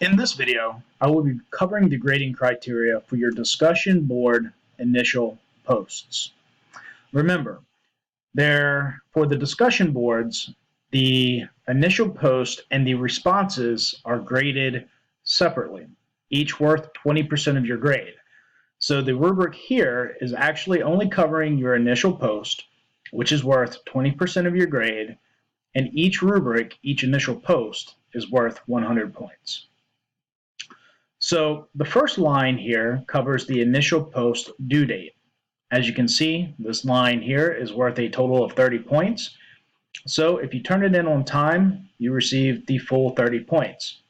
In this video, I will be covering the grading criteria for your discussion board initial posts. Remember, for the discussion boards, the initial post and the responses are graded separately, each worth 20% of your grade. So the rubric here is actually only covering your initial post, which is worth 20% of your grade, and each rubric, each initial post, is worth 100 points. So the first line here covers the initial post due date. As you can see, this line here is worth a total of 30 points. So if you turn it in on time, you receive the full 30 points.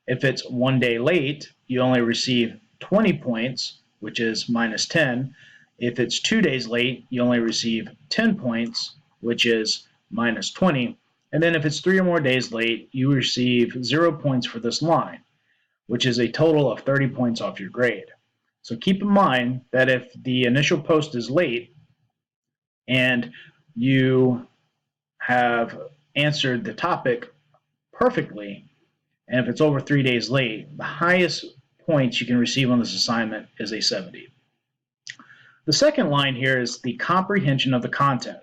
If it's 1 day late, you only receive 20 points, which is minus 10. If it's 2 days late, you only receive 10 points, which is minus 20. And then if it's 3 or more days late, you receive 0 points for this line, which is a total of 30 points off your grade. So keep in mind that if the initial post is late and you have answered the topic perfectly, and if it's over 3 days late, the highest points you can receive on this assignment is a 70. The second line here is the comprehension of the content.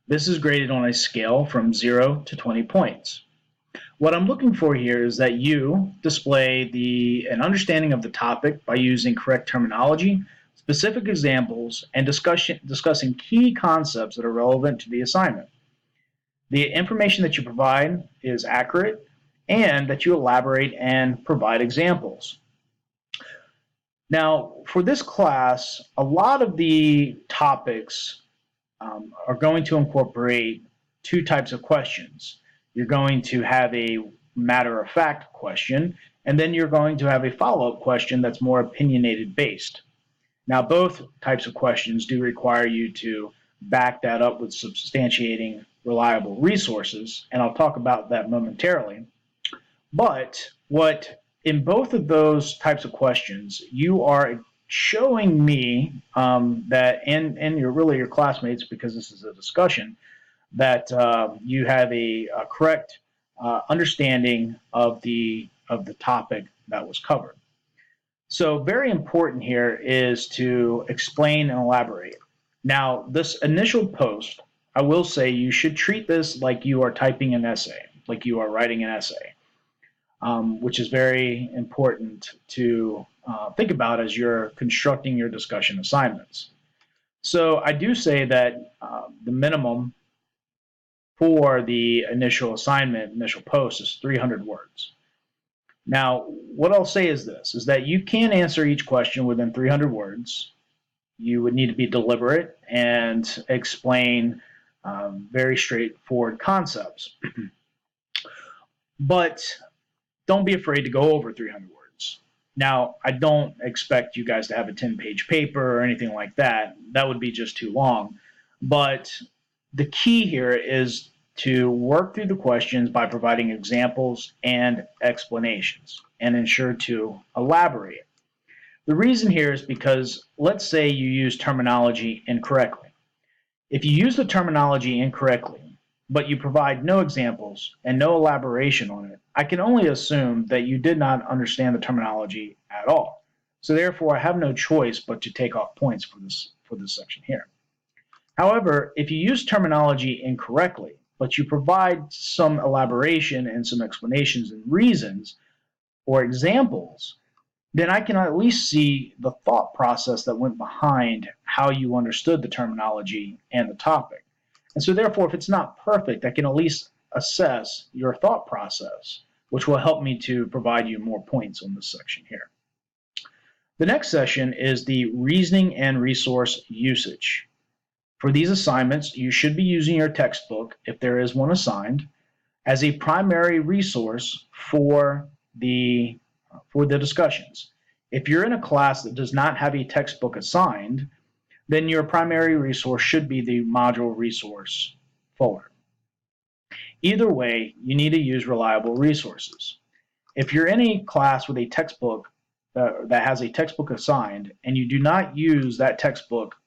This is graded on a scale from 0 to 20 points. What I'm looking for here is that you display an understanding of the topic by using correct terminology, specific examples, and discussing key concepts that are relevant to the assignment. The information that you provide is accurate, and that you elaborate and provide examples. Now, for this class, a lot of the topics are going to incorporate two types of questions. You're going to have a matter-of-fact question, and then you're going to have a follow-up question that's more opinionated based. Now, both types of questions do require you to back that up with substantiating reliable resources, and I'll talk about that momentarily. But in both of those types of questions, you are showing me that, and your classmates, because this is a discussion, that you have a correct understanding of the topic that was covered. So very important here is to explain and elaborate. Now, this initial post, I will say you should treat this like you are typing an essay, like you are writing an essay, which is very important to think about as you're constructing your discussion assignments. So I do say that the minimum for the initial assignment, initial post, is 300 words. Now, what I'll say is this, is that you can answer each question within 300 words. You would need to be deliberate and explain very straightforward concepts. But don't be afraid to go over 300 words. Now, I don't expect you guys to have a 10-page paper or anything like that. That would be just too long. But the key here is to work through the questions by providing examples and explanations, and ensure to elaborate. The reason here is because let's say you use terminology incorrectly. If you use the terminology incorrectly, but you provide no examples and no elaboration on it, I can only assume that you did not understand the terminology at all. So therefore, I have no choice but to take off points for this section here. However, if you use terminology incorrectly, but you provide some elaboration and some explanations and reasons or examples, then I can at least see the thought process that went behind how you understood the terminology and the topic. And so therefore, if it's not perfect, I can at least assess your thought process, which will help me to provide you more points on this section here. The next section is the reasoning and resource usage. For these assignments, you should be using your textbook, if there is one assigned, as a primary resource for the discussions. If you're in a class that does not have a textbook assigned, then your primary resource should be the module resource folder. Either way, you need to use reliable resources. If you're in a class with a textbook that has a textbook assigned, and you do not use that textbook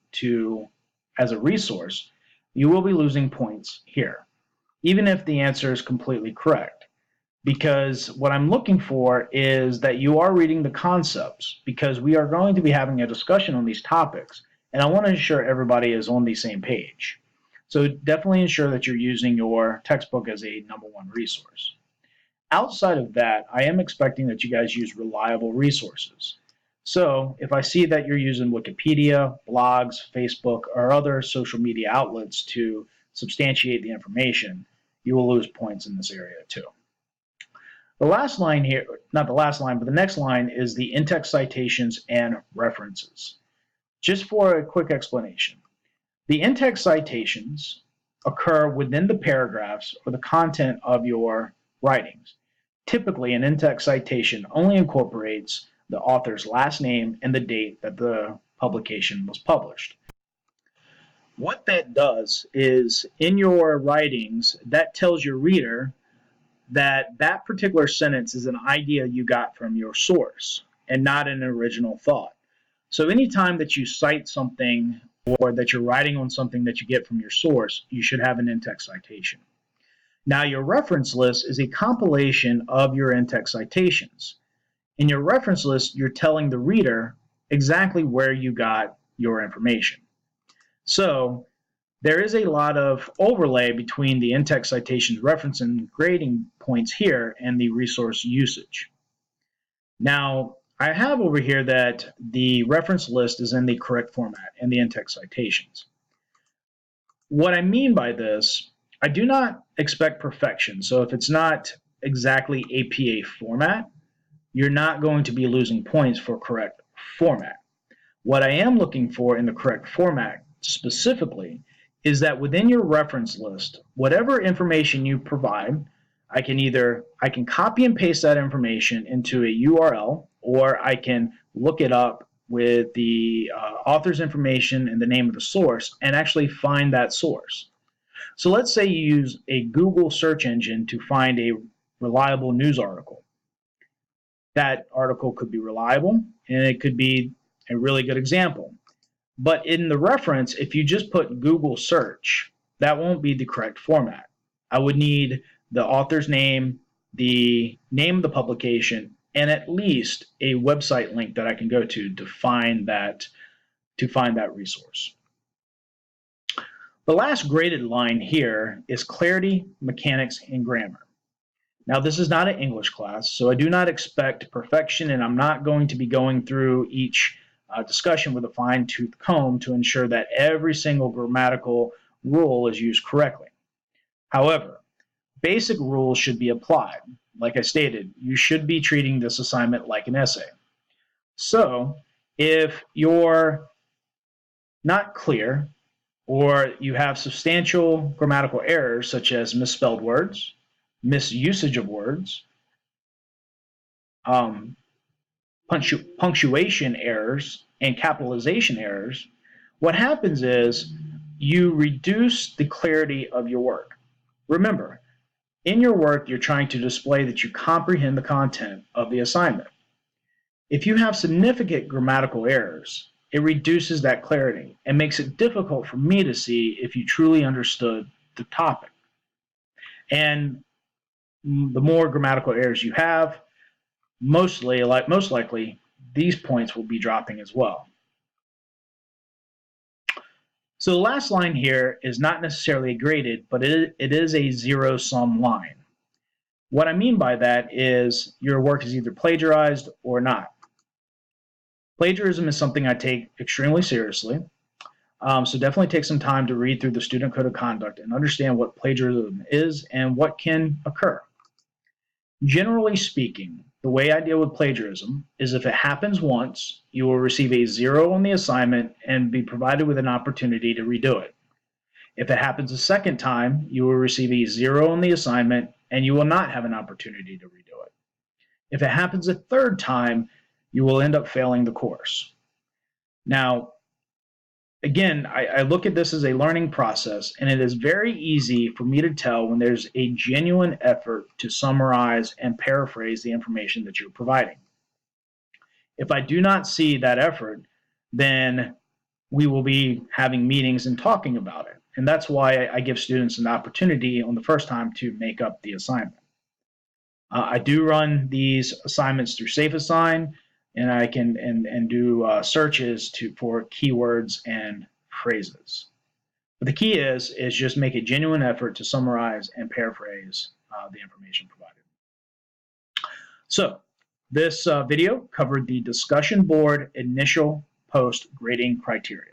as a resource, you will be losing points here, even if the answer is completely correct. because what I'm looking for is that you are reading the concepts, because we are going to be having a discussion on these topics, and I want to ensure everybody is on the same page. So definitely ensure that you're using your textbook as a number one resource. Outside of that, I am expecting that you guys use reliable resources. So if I see that you're using Wikipedia, blogs, Facebook, or other social media outlets to substantiate the information, you will lose points in this area too. The last line here, not the last line, but the next line is the in-text citations and references. Just for a quick explanation, the in-text citations occur within the paragraphs or the content of your writings. Typically, an in-text citation only incorporates the author's last name and the date that the publication was published. What that does is, in your writings, that tells your reader that that particular sentence is an idea you got from your source and not an original thought. So anytime that you cite something or that you're writing on something that you get from your source, you should have an in-text citation. Now, your reference list is a compilation of your in-text citations. In your reference list, you're telling the reader exactly where you got your information. So there is a lot of overlay between the in-text citations, reference, and grading points here and the resource usage. Now, I have over here that the reference list is in the correct format and the in-text citations. What I mean by this, I do not expect perfection. So if it's not exactly APA format, you're not going to be losing points for correct format. What I am looking for in the correct format specifically is that within your reference list, whatever information you provide, I can copy and paste that information into a URL, or I can look it up with the author's information and the name of the source and actually find that source. So let's say you use a Google search engine to find a reliable news article. That article could be reliable, and it could be a really good example. But in the reference, if you just put Google search, that won't be the correct format. I would need the author's name, the name of the publication, and at least a website link that I can go to find that resource. The last graded line here is clarity, mechanics, and grammar. Now, this is not an English class, so I do not expect perfection, and I'm not going to be going through each discussion with a fine-tooth comb to ensure that every single grammatical rule is used correctly. However, basic rules should be applied. Like I stated, you should be treating this assignment like an essay. So, if you're not clear or you have substantial grammatical errors such as misspelled words, misusage of words, punctuation errors, and capitalization errors, what happens is you reduce the clarity of your work. Remember, in your work, you're trying to display that you comprehend the content of the assignment. If you have significant grammatical errors, it reduces that clarity and makes it difficult for me to see if you truly understood the topic. And the more grammatical errors you have, most likely, these points will be dropping as well. So the last line here is not necessarily graded, but it is a zero-sum line. What I mean by that is your work is either plagiarized or not. Plagiarism is something I take extremely seriously, so definitely take some time to read through the Student Code of Conduct and understand what plagiarism is and what can occur. Generally speaking, the way I deal with plagiarism is if it happens once, you will receive a 0 on the assignment and be provided with an opportunity to redo it. If it happens a second time, you will receive a 0 on the assignment and you will not have an opportunity to redo it. If it happens a third time, you will end up failing the course. Now, again, I look at this as a learning process, and it is very easy for me to tell when there's a genuine effort to summarize and paraphrase the information that you're providing. If I do not see that effort, then we will be having meetings and talking about it. And that's why I give students an opportunity on the first time to make up the assignment. I do run these assignments through SafeAssign, and I can do searches for keywords and phrases. But the key is just make a genuine effort to summarize and paraphrase the information provided. So this video covered the discussion board initial post grading criteria.